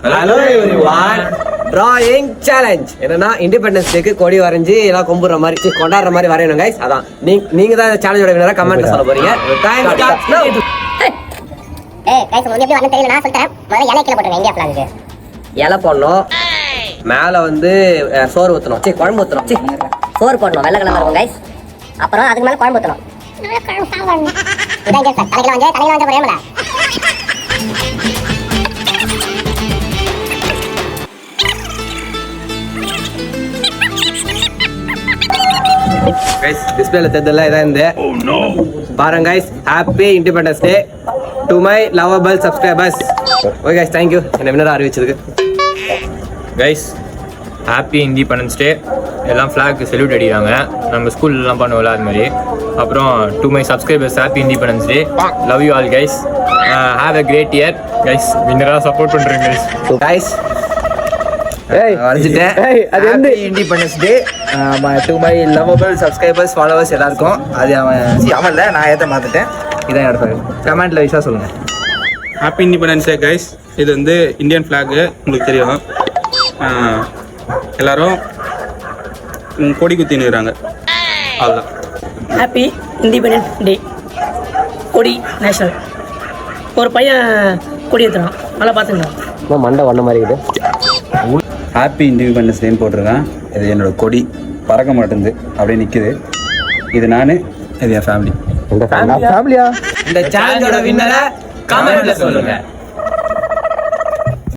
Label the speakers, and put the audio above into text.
Speaker 1: Hello everyone. Drawing challenge என்னன்னா independence டேக்கு கொடி வரைஞ்சி எல்லாம் கும்பிடுற மாதிரி கொண்டாடுற மாதிரி வரையணும் கைஸ். அதான் நீங்க தான் சேலஞ்சோட வினரா கமெண்ட்ல சொல்ல போறீங்க. டைம் ஸ்டார்ட் நவ.
Speaker 2: கைஸ் உங்களுக்கு எப்படி வரணும் தெரியல, நான் சொல்றேன். முதல்ல இலை கீழ போடுங்க. இந்தியா ஃபிளாக்
Speaker 1: இலை போடணும். மேல வந்து சோறு ஊத்தணும். குழம்பு ஊத்தணும்.
Speaker 2: சோறு போடணும். வெள்ளை கலர்ல இருக்கும் கைஸ். அப்புறம் அதுக்கு மேல குழம்பு ஊத்தணும். இதான் கேஸ் தலையில வந்து போறேம்ல.
Speaker 1: கைஸ் டிஸ்பிளேல தெரியல இதான் இந்த பாருங்க guys. Happy independence day to my lovable subscribers. Okay guys, thank you என்ன வினரா அறிவிச்சதுக்கு.
Speaker 3: Guys happy independence day. எல்லாம் ஃப்ளாக் செல்யூட் அடிக்கிறாங்க, நம்ம ஸ்கூல்லாம் பண்ணுவோம்ல அது மாதிரி. அப்புறம் to my subscribers happy independence day. Love you all guys. Have a great year guys. வின்னராக சப்போர்ட் பண்ணுறேன் guys.
Speaker 1: Guys
Speaker 4: independence day to my lovable subscribers followers எல்லாருக்கும். அது அவன் இல்லை, நான் ஏற்ற மாற்றிட்டேன். இதான் என்னோட கமெண்ட்டில் விஷயம் சொல்லுங்கள்.
Speaker 5: ஹாப்பி இண்டிபெண்டன்ஸ் டே கைஸ். இது வந்து இந்தியன் ஃப்ளாகு, உங்களுக்கு தெரியும். எல்லாரும் கொடி குத்தினுக்கிறாங்க. அவ்வளோதான்.
Speaker 6: ஹாப்பி இண்டிபெண்டன்ஸ் டே. கொடி நேஷனல். ஒரு பையன் கொடி ஏற்றுறான், நல்லா பார்த்துக்கலாம்.
Speaker 1: மண்டை வண்ண மாதிரி இருக்குது.
Speaker 7: ஹாப்பி இண்டிபெண்டன்ஸ் டேன்னு போட்டிருக்கேன். இது என்னோட கொடி பறக்க மாட்டேங்குது, அப்படியே நிற்குது. இது நான், இது என் ஃபேமிலி.
Speaker 1: இந்த சேனலோட வின்னரை கமெண்ட்ல சொல்லுங்க.